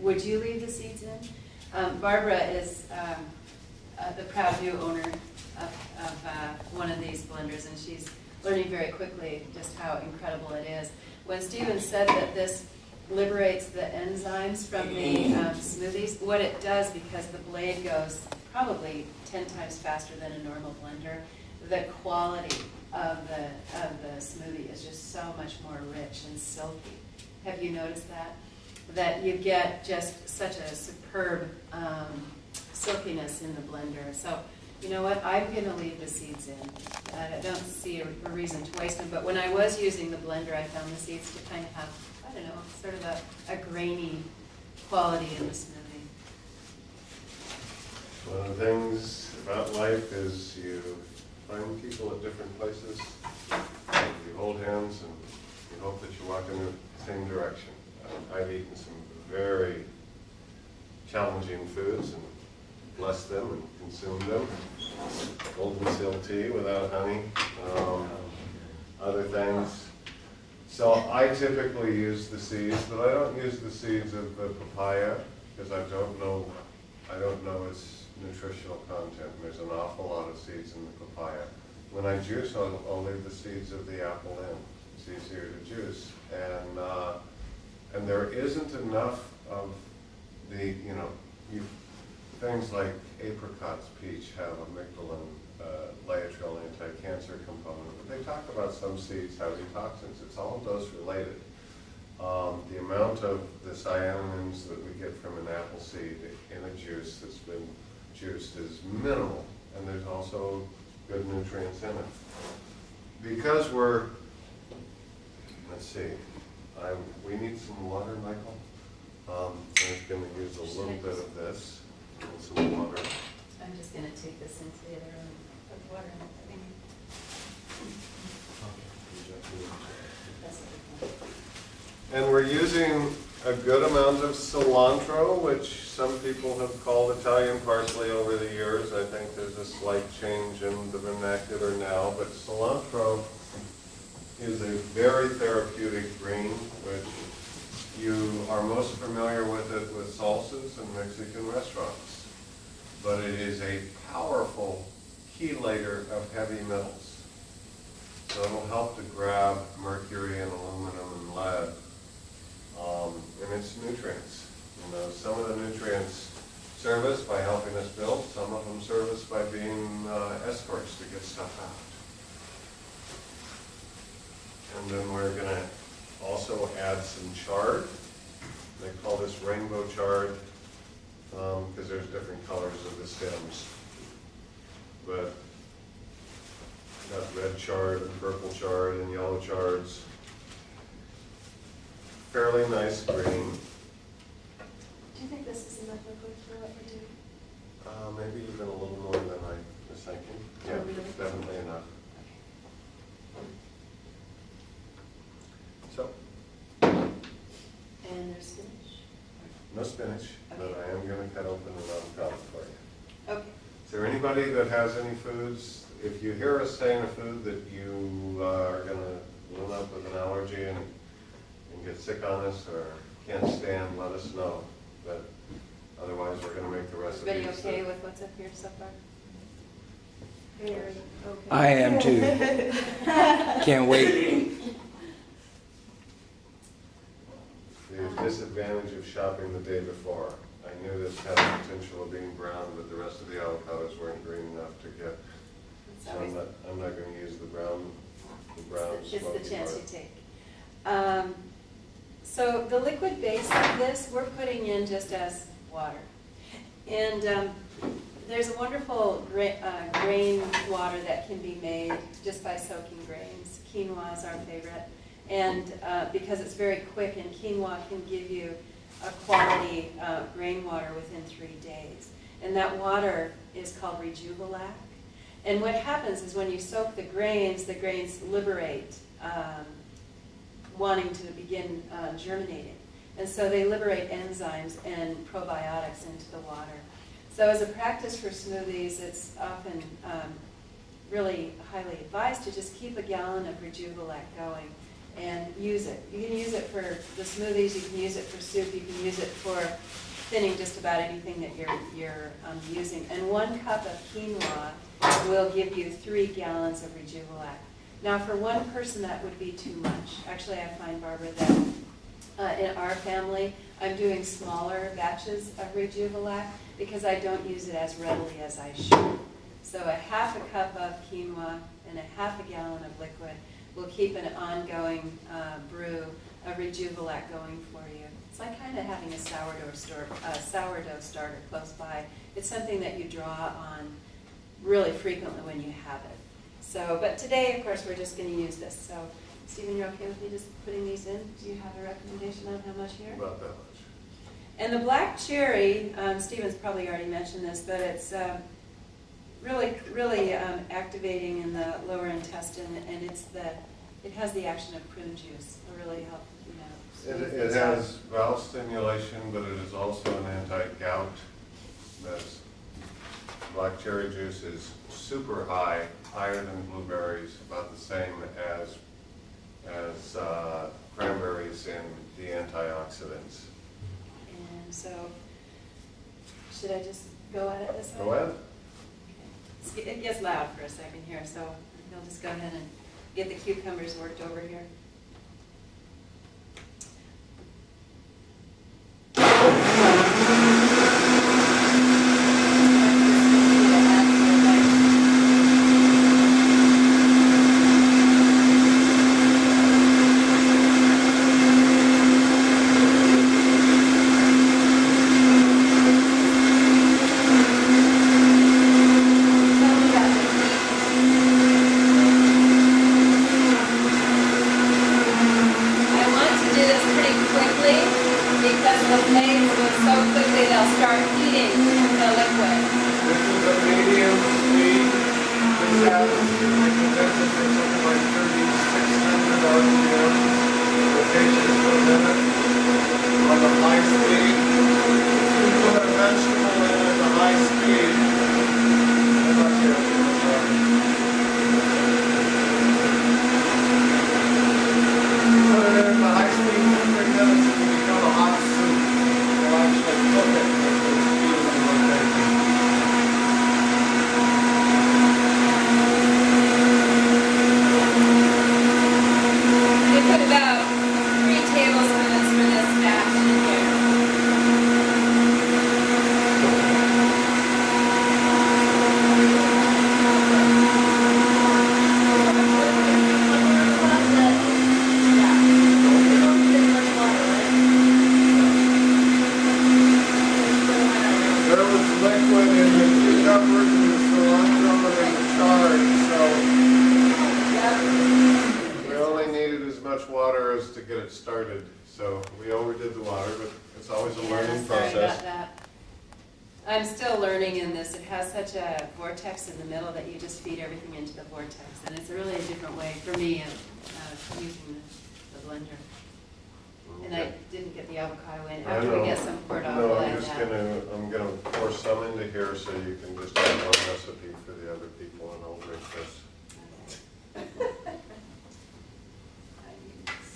would you leave the seeds in? Barbara is the proud new owner of one of these blenders, and she's learning very quickly just how incredible it is. When Stephen said that this liberates the enzymes from the smoothies, what it does, because the blade goes probably 10 times faster than a normal blender, the quality of the smoothie is just so much more rich and silky. Have you noticed that? That you get just such a superb silkiness in the blender. So, you know what? I'm going to leave the seeds in. I don't see a reason to waste them. But when I was using the blender, I found the seeds to kind of have, I don't know, sort of a grainy quality in the smoothie. One of the things about life is you find people at different places, and you hold hands, and you hope that you walk in the same direction. I've eaten some very challenging foods and blessed them and consumed them. Golden seal tea without honey, other things. So I typically use the seeds, but I don't use the seeds of the papaya because I don't know its nutritional content. There's an awful lot of seeds in the papaya. When I juice, I'll leave the seeds of the apple in. It's easier to juice, and there isn't enough of the things like apricots, peach have amygdalin, laetrile anti-cancer component, but they talk about some seeds having toxins. It's all dose related. The amount of the cyanins that we get from an apple seed in a juice that's been juiced is minimal, and there's also good nutrients in it. Because let's see, we need some water, Michael. I'm just going to use a little bit of this and some water. I'm just going to take this into the other room, put water in it. And we're using a good amount of cilantro, which some people have called Italian parsley over the years. I think there's a slight change in the vernacular now, but cilantro is a very therapeutic green, which you are most familiar with it with salsas and Mexican restaurants. But it is a powerful chelator of heavy metals. So it'll help to grab mercury and aluminum and lead in its nutrients. Some of the nutrients serve us by helping us build, some of them serve us by being escorts to get stuff out. And then we're going to also add some chard. They call this rainbow chard because there's different colors of the stems. But got red chard and purple chard and yellow chards. Fairly nice green. Do you think this is enough liquid for what we're doing? Maybe even a little more than I was thinking. Yeah, Oh, really? definitely enough. So, And there's spinach? no spinach, but I am going to cut open an avocado for you. Okay. Is there anybody that has any foods? If you hear us saying a food that you are going to load up with an allergy and get sick on us or can't stand, let us know. But otherwise, we're going to make the recipe. Everybody okay with what's up here so far? Very okay. I am too. Can't wait. The disadvantage of shopping the day before. I knew this had the potential of being brown, but the rest of the avocados weren't green enough to get. So I'm not going to use the brown It's the smoky chance part. you take. So the liquid base of this, we're putting in just as water. And there's a wonderful grain water that can be made just by soaking grains. Quinoa is our favorite. And because it's very quick, and quinoa can give you a quality grain water within 3 days. And that water is called Rejuvelac. And what happens is when you soak the grains liberate, wanting to begin germinating. And so they liberate enzymes and probiotics into the water. So as a practice for smoothies, it's often really highly advised to just keep a gallon of Rejuvelac going and use it. You can use it for the smoothies, you can use it for soup, you can use it for thinning just about anything that you're using. And 1 cup of quinoa will give you 3 gallons of Rejuvilac. Now, for one person, that would be too much. Actually, I find, Barbara, that in our family, I'm doing smaller batches of Rejuvilac because I don't use it as readily as I should. So a half a cup of quinoa and a half a gallon of liquid will keep an ongoing brew of Rejuvilac going for you. It's like kind of having a sourdough starter close by. It's something that you draw on really frequently when you have it. So, but today, of course, we're just going to use this. So, Stephen, you're okay with me just putting these in? Do you have a recommendation on how much here? About that much. And the black cherry, Stephen's probably already mentioned this, but it's really activating in the lower intestine, and it has the action of prune juice. It really helps, It has valve stimulation, but it is also an anti-gout. This black cherry juice is super high, higher than blueberries, about the same as cranberries in the antioxidants. And so, should I just go at it this way? Go ahead. Okay. It gets loud for a second here, so you'll just go ahead and get the cucumbers worked over here. I'm still learning in this. It has such a vortex in the middle that you just feed everything into the vortex. And it's really a different way for me of using the blender. And I didn't get the avocado in. After we get some poured off, No, we'll add that. I'm gonna pour some into here so you can just have one recipe for the other people and I'll drink this.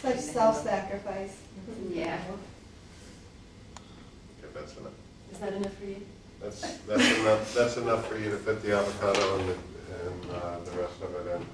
Such self-sacrifice. Yeah. Okay, that's enough. Is that enough for you? That's enough. That's enough for you to fit the avocado and the rest of it in.